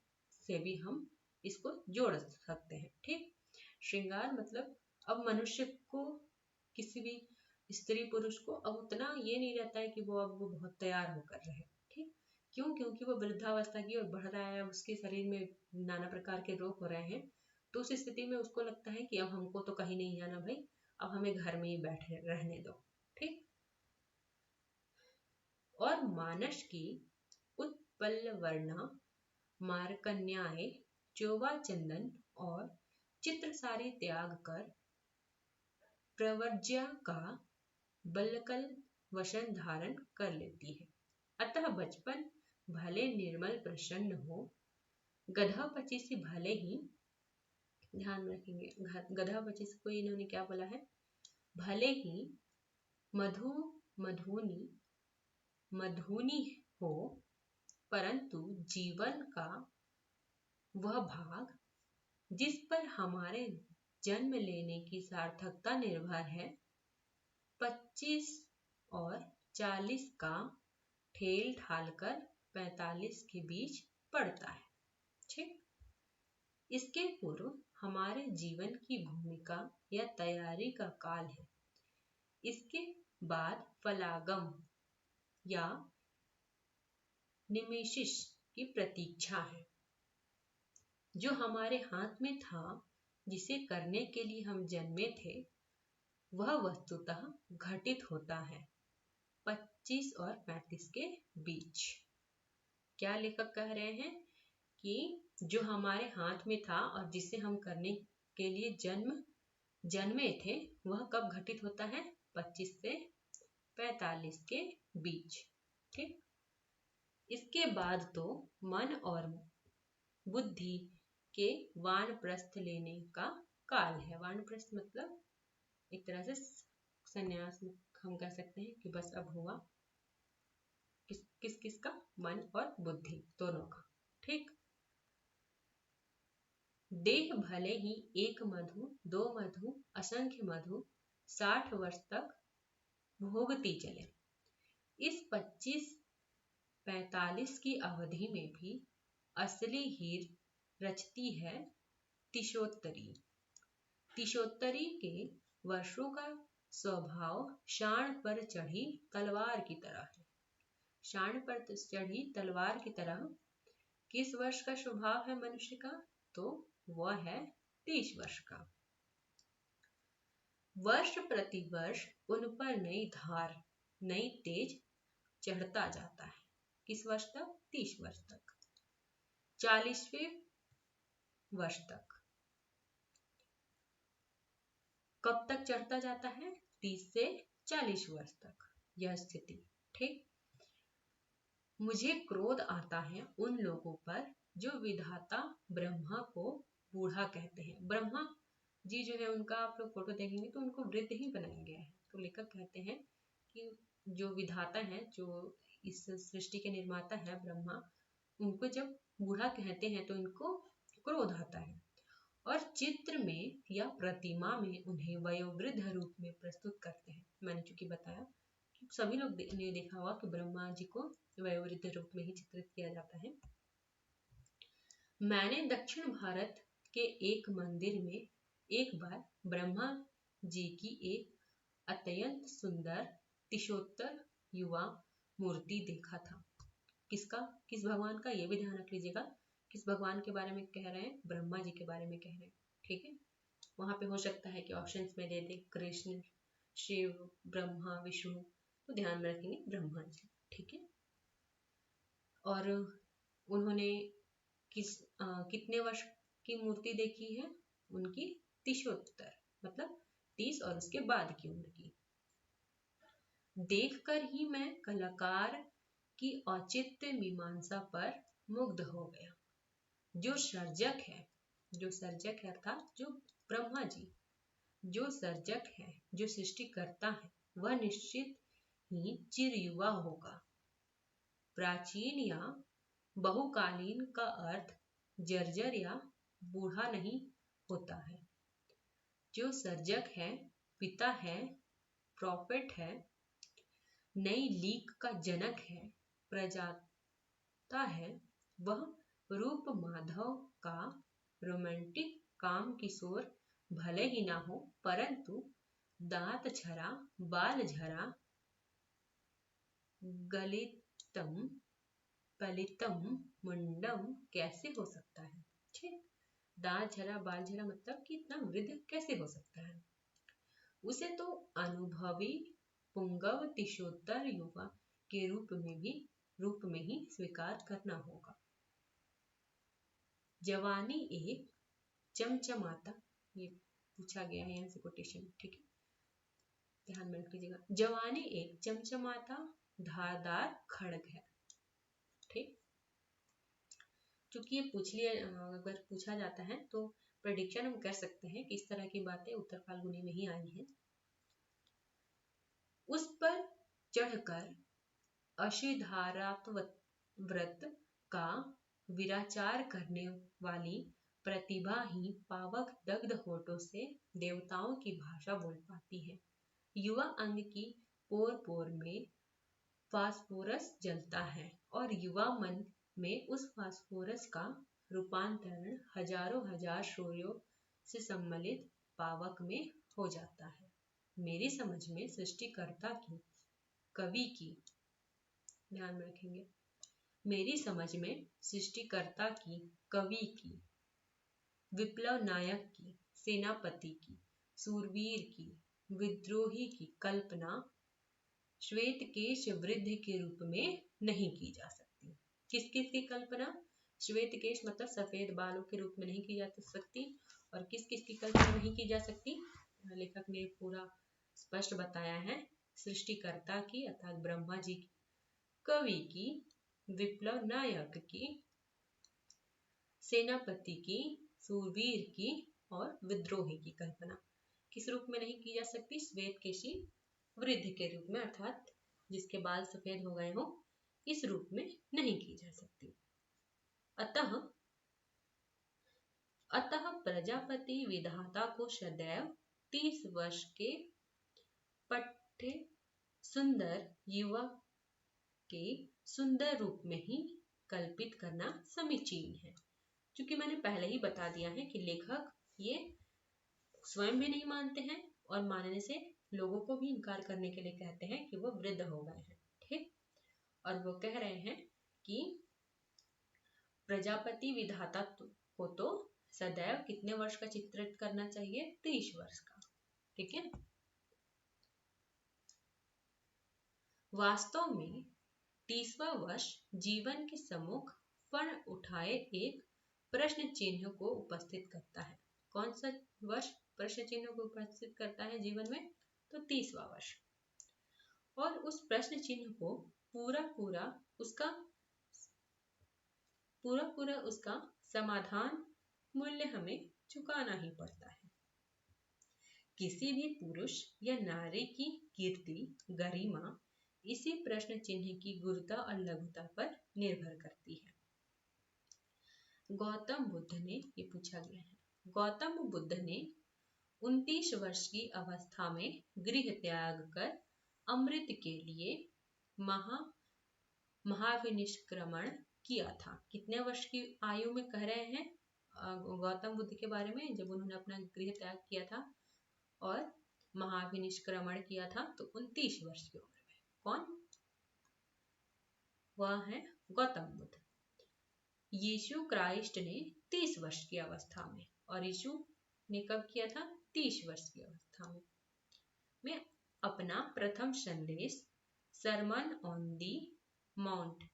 से भी हम इसको जोड़ सकते हैं। ठीक, श्रृंगार मतलब अब मनुष्य को, किसी भी स्त्री पुरुष को अब उतना ये नहीं रहता है कि वो अब वो बहुत तैयार होकर रहे। ठीक, क्यों? क्योंकि वो वृद्धावस्था की ओर बढ़ रहा है, उसके शरीर में नाना प्रकार के रोग हो रहे हैं, तो उस स्थिति में उसको लगता है कि अब हमको तो कहीं नहीं जाना भाई, अब हमें घर में ही बैठे रहने दो। ठीक, और मानस की उत्पल वर्णा मारकन्याएं चोवा चंदन और चित्र सारी त्याग कर प्रवर्ज्या का बल्कल वशन धारण कर लेती है। अतः बचपन भले निर्मल प्रसन्न हो, गधा पचीसी भले ही, ध्यान रखेंगे गधा पचीसी को इन्होंने क्या बोला है, भले ही मधु मधुनी मधुनी हो, परंतु जीवन का वह भाग जिस पर हमारे जन्म लेने की सार्थकता निर्भर है, 25 और 40 का ठेल ठाल कर 45 के बीच पड़ता है। ठीक, इसके पूर्व हमारे जीवन की भूमिका या तैयारी का काल है। इसके बाद फलागम या निमेशिश की प्रतीक्षा है। जो हमारे हाथ में था, जिसे करने के लिए हम जन्मे थे, वह वस्तुतः घटित होता है 25 और 35 के बीच। क्या लेखक कह रहे हैं कि जो हमारे हाथ में था और जिसे हम करने के लिए जन्मे थे, वह कब घटित होता है, 25 से 45 के बीच। ठीक, इसके बाद तो मन और बुद्धि के वानप्रस्थ लेने का काल है। वानप्रस्थ मतलब एक तरह से संन्यास हम कह सकते हैं कि बस अब हुआ किसका, मन और बुद्धि दोनों का। ठीक, देह भले ही एक मधु, दो मधु, असंख्य मधु 60 वर्ष तक भोगती चले, इस 25-45 की अवधि में भी असली हीर रचती है तिशोत्तरी। तिशोत्तरी के वर्षों का स्वभाव शाण पर चढ़ी तलवार की तरह है। शाण पर चढ़ी तलवार की तरह किस वर्ष का स्वभाव है मनुष्य का, तो वह है 30 वर्ष का। वर्ष प्रति वर्ष उन पर नई धार, नई तेज चढ़ता जाता है। किस वर्ष तक, 30 वर्ष तक। 40वें वर्ष तक कब तक चढ़ता जाता है, 30 से 40 वर्ष तक यह स्थिति। ठीक, मुझे क्रोध आता है उन लोगों पर जो विधाता ब्रह्मा को बूढ़ा कहते हैं। ब्रह्मा जी जो है उनका आप लोग फोटो देखेंगे तो उनको वृद्ध ही बनाया गया है। तो लेखक कहते हैं कि जो विधाता है, जो इस सृष्टि के निर्माता है ब्रह्मा, उनको जब बूढ़ा कहते हैं तो इनको क्रोध आता है, और चित्र में या प्रतिमा में उन्हें वयोवृद्ध रूप में प्रस्तुत करते हैं। मैंने चूंकि बताया कि सभी लोग ने देखा होगा कि ब्रह्मा जी को वयोवृद्ध रूप में ही चित्रित किया जाता है। मैंने दक्षिण भारत के एक मंदिर में एक बार ब्रह्मा जी की एक अत्यंत सुंदर तिशोत्तर युवा मूर्ति देखा था। किसका, किस भगवान का, ये भी ध्यान रख लीजिएगा। किस भगवान के बारे में कह रहे हैं, ब्रह्मा जी के बारे में कह रहे हैं। ठीक है, वहां पे हो सकता है कि ऑप्शंस में दे दे कृष्ण, शिव, ब्रह्मा, विष्णु, तो ध्यान में रखेंगे ब्रह्मा जी। ठीक है, और उन्होंने कितने वर्ष की मूर्ति देखी है, उनकी तिशोत्तर मतलब 30 और उसके बाद की उम्र की। देखकर ही मैं कलाकार की औचित्य मीमांसा पर मुग्ध हो गया। जो सर्जक है अर्थात जो ब्रह्मा जी, जो सर्जक है, जो सृष्टि करता है, वह निश्चित ही चिर युवा होगा। प्राचीन या बहुकालीन का अर्थ जर्जर या बूढ़ा नहीं होता है। जो सर्जक है, पिता है, प्रॉफिट है, नई लीक का जनक है, प्रजाता है वह रूप माधव का रोमांटिक काम किशोर भले ही ना हो, परंतु दांत झरा, बाल झरा, गलितम पलितम मुंडम कैसे हो सकता है। ठीक, दांत झरा बाल झरा मतलब कि इतना वृद्ध कैसे हो सकता है। उसे तो अनुभवी पुंगव तिशोत्तर युवा के रूप में ही स्वीकार करना होगा। जवानी एक चमचमाता, ये पूछा गया है यहाँ से कोटेशन, ठीक है, ध्यान में रख लीजिएगा। जवानी एक चमचमाता धारदार खड़ग है। ठीक, चूंकि ये पूछ लिया, अगर पूछा जाता है तो प्रेडिक्शन हम कर सकते हैं कि इस तरह की बातें उत्तर फाल्गुनी में ही आई हैं। उस पर चढ़कर अशिधाराव्रत का विराचार करने वाली प्रतिभा ही पावक दग्ध होठों से देवताओं की भाषा बोल पाती है। युवा अंग की पोर पोर में फास्फोरस जलता है और युवा मन में उस फास्फोरस का रूपांतरण हजारों हजार शौर्यों से सम्मिलित पावक में हो जाता है। मेरी समझ में सृष्टिकर्ता की, कवि की, ध्यान में रखेंगे, मेरी समझ में सृष्टिकर्ता की, कवि की, विप्लव नायक की, सेनापति की, सूरवीर की, विद्रोही की कल्पना श्वेतकेश वृद्ध के रूप में नहीं की जा सकती। किस किस की कल्पना? श्वेतकेश मतलब सफेद बालों के रूप में नहीं की जा सकती। और किस किस की कल्पना नहीं की जा सकती? लेखक ने पूरा स्पष्ट बताया है, सृष्टिकर्ता की अर्थात ब्रह्मा जी की, कवि की, विप्लव नायक की, सेनापति की, सूरवीर की और विद्रोही की कल्पना किस रूप में नहीं की जा सकती? श्वेतकेशी वृद्ध के रूप में, अर्थात जिसके बाल सफेद हो गए हो, इस रूप में नहीं की जा सकती। अतः प्रजापति विधाता को सदैव 30 वर्ष के पट्टे सुंदर युवा के सुंदर रूप में ही कल्पित करना समीचीन है। क्योंकि मैंने पहले ही बता दिया है कि लेखक ये स्वयं भी नहीं मानते हैं और मानने से लोगों को भी इनकार करने के लिए कहते हैं कि वो वृद्ध हो गए हैं। ठीक, और वो कह रहे हैं कि प्रजापति विधाता को तो सदैव कितने वर्ष का चित्रित करना चाहिए? 30 वर्ष का। ठीक है, वास्तव में 30वां वर्ष जीवन के सम्मुख फण उठाए एक प्रश्न चिन्ह को उपस्थित करता है। कौन सा वर्ष प्रश्न चिन्ह को उपस्थित करता है जीवन में? तो 30वां वर्ष। और उस प्रश्न चिन्ह को पूरा उसका समाधान मूल्य हमें चुकाना ही पड़ता है। किसी भी पुरुष या नारी की कीर्ति, गरिमा इसी प्रश्न चिन्ह की गुरुता और लघुता पर निर्भर करती है। गौतम बुद्ध ने, ये पूछा गया है, गौतम बुद्ध ने 29 वर्ष की अवस्था में गृह त्याग कर अमृत के लिए महाविनिष्क्रमण किया था। कितने वर्ष की आयु में कह रहे हैं गौतम बुद्ध के बारे में? जब उन्होंने अपना गृह त्याग किया था और महाविनिष्क्रमण किया था तो 29 वर्ष की उम्र में। कौन? वह है गौतम बुद्ध। यीशु क्राइस्ट ने 30 वर्ष की अवस्था में, और यीशु ने कब किया था? 30 वर्ष की अवस्था में अपना प्रथम संदेश सरमन ऑन दी माउंट,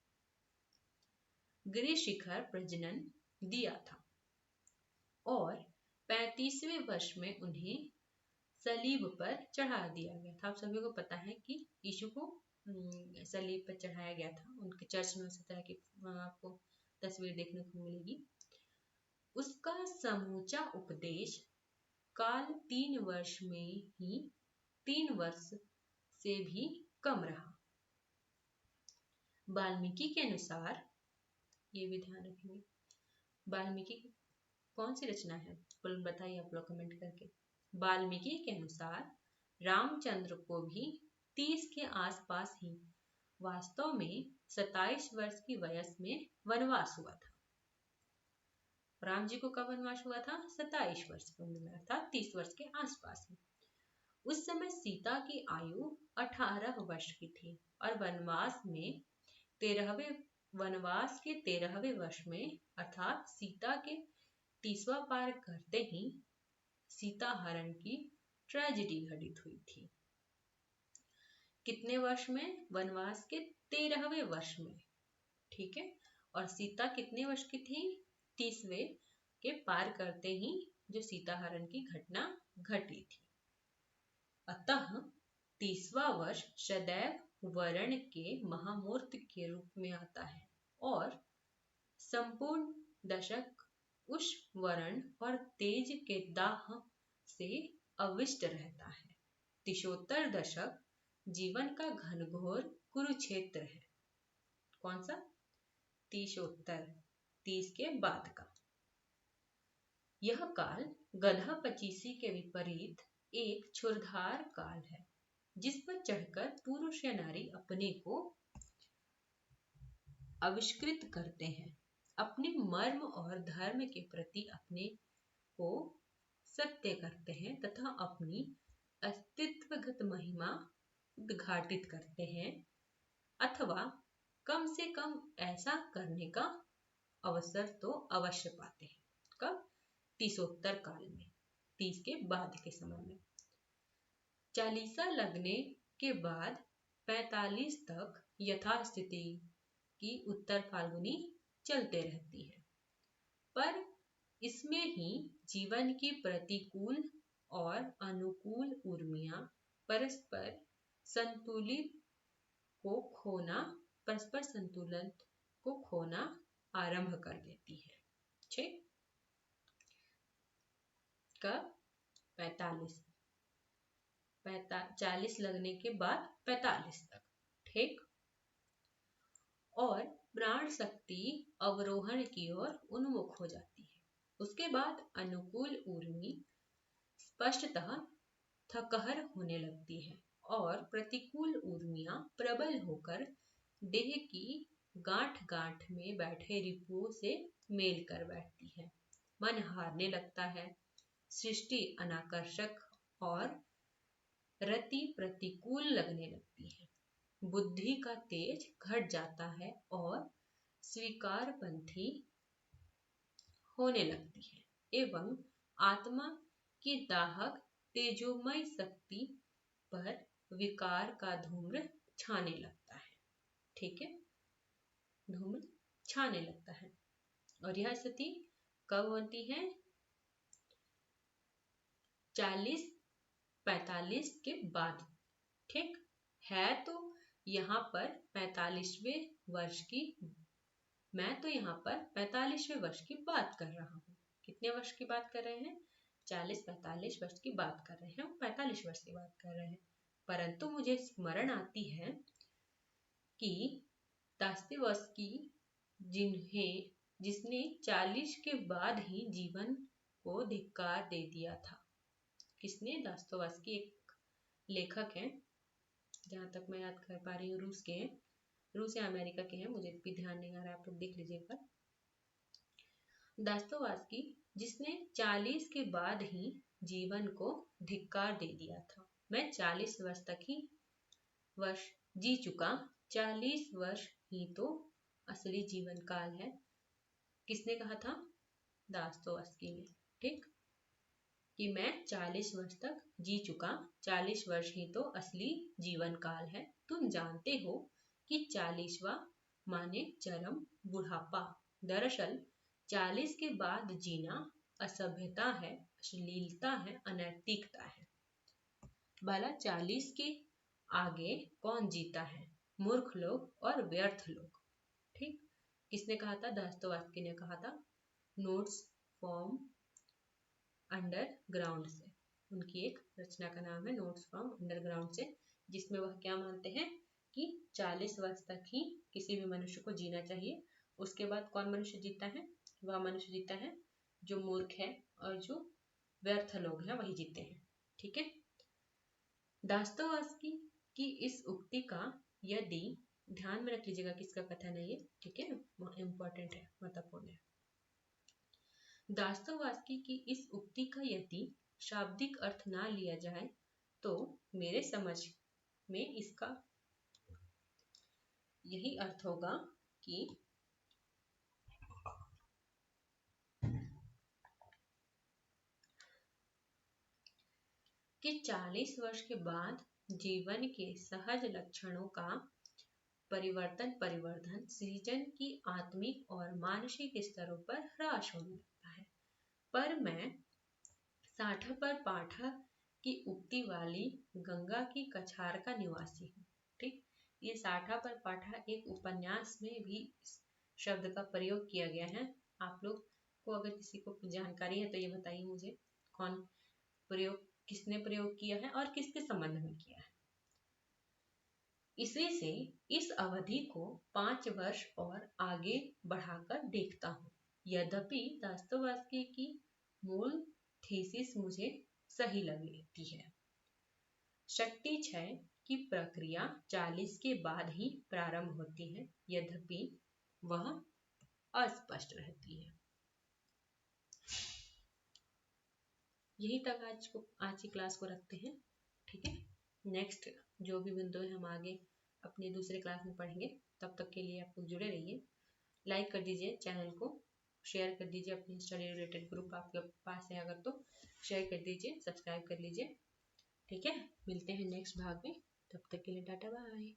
गिरि शिखर प्रजनन दिया था और 35वें वर्ष में उन्हें सलीब पर चढ़ा दिया गया था। आप सभी को पता है कि यीशु को सलीब पर चढ़ाया गया था। उनके चर्च में उसी तरह की आपको तस्वीर देखने को मिलेगी। उसका समूचा उपदेश काल 3 वर्ष में ही 3 वर्ष से भी कम रहा। वाल्मीकि के अनुसार, ये भी ध्यान रखेंगे, वाल्मीकि कौन सी रचना है बताइए आप लोग कमेंट करके। वाल्मीकि के अनुसार रामचंद्र को भी 30 के आसपास ही वास्तव में 27 वर्ष की वयस में वनवास हुआ था। राम जी को कब वनवास हुआ था? 27 वर्ष की उम्र में, अर्थात 30 वर्ष के आसपास में। उस समय सीता की आयु 18 वर्ष की थी और वनवास के 13वें वर्ष में, अर्थात सीता के 30वां पार करते ही सीता हरण की ट्रेजेडी घटित हुई थी। कितने वर्ष में? वनवास के 13वें वर्ष में, ठीक है। और सीता कितने वर्ष की थी? 30वें के पार करते ही जो सीता हरण की घटना घटी थी। अतः 30वां वर्ष सदैव वर्ण के महामूर्त के रूप में आता है और संपूर्ण दशक उस वर्ण और तेज के दाह से अविष्ट रहता है। तिशोत्तर दशक जीवन का घनघोर कुरुक्षेत्र है। कौन सा? तिशोत्तर, 30 के बाद का। यह काल गधा पचीसी के विपरीत एक क्षुरधार काल है, जिस पर चढ़कर पुरुष या नारी अपने को आविष्कृत करते हैं, अपने मर्म और धर्म के प्रति अपने को सत्य करते हैं तथा अपनी अस्तित्वगत महिमा उद्घाटित करते हैं, अथवा कम से कम ऐसा करने का अवसर तो अवश्य पाते हैं। कब? तीसोत्तर काल में, 30 के बाद के समय में। 40 लगने के बाद 45 तक यथास्थिति की उत्तर फाल्गुनी चलते रहती है, पर इसमें ही जीवन की प्रतिकूल और अनुकूल उर्मियां परस्पर संतुलन को खोना आरंभ कर देती है। ठीक, कब? 40 लगने के बाद 45 तक, ठीक। और प्राण शक्ति अवरोहण की ओर उन्मुख हो जाती है। उसके बाद अनुकूल ऊर्मी स्पष्टतः थकहर होने लगती है और प्रतिकूल ऊर्मियां प्रबल होकर देह की गांठ गांठ में बैठे रिपुओं से मेल कर बैठती है। मन हारने लगता है, सृष्टि अनाकर्षक और रति प्रतिकूल लगने लगती है, बुद्धि का तेज घट जाता है और स्वीकारपंथी होने लगती है एवं आत्मा की दाहक तेजोमय शक्ति पर विकार का धूम्र छाने लगता है। ठीक है, धूम्र छाने लगता है। और यह स्थिति कब होती है? 40-45 के बाद। ठीक है, तो यहाँ पर 45वें वर्ष की, मैं तो यहाँ पर 45वें वर्ष की बात कर रहा हूँ। कितने वर्ष की बात कर रहे हैं? 40-45 वर्ष की बात कर रहे हैं, 45 वर्ष की बात कर रहे हैं। परंतु मुझे स्मरण आती है कि दास्तोवस्की जिसने 40 के बाद ही जीवन को धिक्कार दे दिया था। किसने? दास्तोवस्की एक लेखक हैं, जहाँ तक मैं याद कर पा रही हूँ, रूस के हैं, रूस या अमेरिका के हैं, मुझे भी ध्यान नहीं आ रहा, आप लोग देख लीजिएगा। दास्तोवस्की जिसने 40 के बाद ही जीवन को धिक्कार दे दिया था। मैं 40 वर्ष तक ही वर्ष जी चुका, 40 वर्ष ही तो असली जीवन काल है। किसने कहा था? दास्तोवस्की ने। ठीक, कि मैं 40 वर्ष तक जी चुका, 40 वर्ष ही तो असली जीवन काल है। तुम जानते हो कि 40वां माने चरम बुढ़ापा। दरअसल 40 के बाद जीना असभ्यता है, अश्लीलता है, अनैतिकता है। भला 40 के आगे कौन जीता है? मूर्ख लोग और व्यर्थ लोग। ठीक, किसने कहा था? दास्तोवस्की ने कहा था, नोट्स फ्रॉम अंडरग्राउंड से। उनकी एक रचना का नाम है नोट्स फ्रॉम अंडरग्राउंड से, जिसमें वह क्या मानते हैं कि 40 वर्ष तक ही किसी भी मनुष्य को जीना चाहिए। उसके बाद कौन मनुष्य जीता है? वह मनुष्य जीता है जो मूर्ख है और जो व्यर्थ लोग हैं, वही जीते हैं। ठीक है, दास्तोवस्की की इस उक्ति का यदि ध्यान में रख लीजिएगा किसका कथन है ये, ठीक है, इम्पोर्टेंट है, महत्वपूर्ण है। दास्तोवस्की की इस उक्ति का यदि शाब्दिक अर्थ ना लिया जाए तो मेरे समझ में इसका यही अर्थ होगा कि 40 वर्ष के बाद जीवन के सहज लक्षणों का परिवर्धन सृजन की आत्मिक और मानसिक स्तरों पर ह्रास होने लगता है। पर मैं साठा पर पाठा की उक्ति वाली गंगा की कछार का निवासी हूँ। ठीक, ये साठा पर पाठा एक उपन्यास में भी इस शब्द का प्रयोग किया गया है। आप लोग को अगर किसी को जानकारी है तो ये बताइए मुझे, किसने प्रयोग किया है और किसके संबंध में किया है। इसी से इस अवधि को 5 वर्ष और आगे बढ़ाकर देखता हूँ। यद्यपि दास्तोवस्की की मूल थीसिस मुझे सही लगती है। शक्ति क्षय की प्रक्रिया 40 के बाद ही प्रारंभ होती है, यद्यपि वह अस्पष्ट रहती है। यही तक आज की क्लास को रखते हैं, ठीक है। नेक्स्ट जो भी बिंदु है हम आगे अपने दूसरे क्लास में पढ़ेंगे। तब तक के लिए आप लोग जुड़े रहिए। लाइक कर दीजिए चैनल को, शेयर कर दीजिए, अपनी स्टडी रिलेटेड ग्रुप आपके पास है अगर तो शेयर कर दीजिए, सब्सक्राइब कर लीजिए, ठीक है। मिलते हैं नेक्स्ट भाग में, तब तक के लिए टाटा बाय।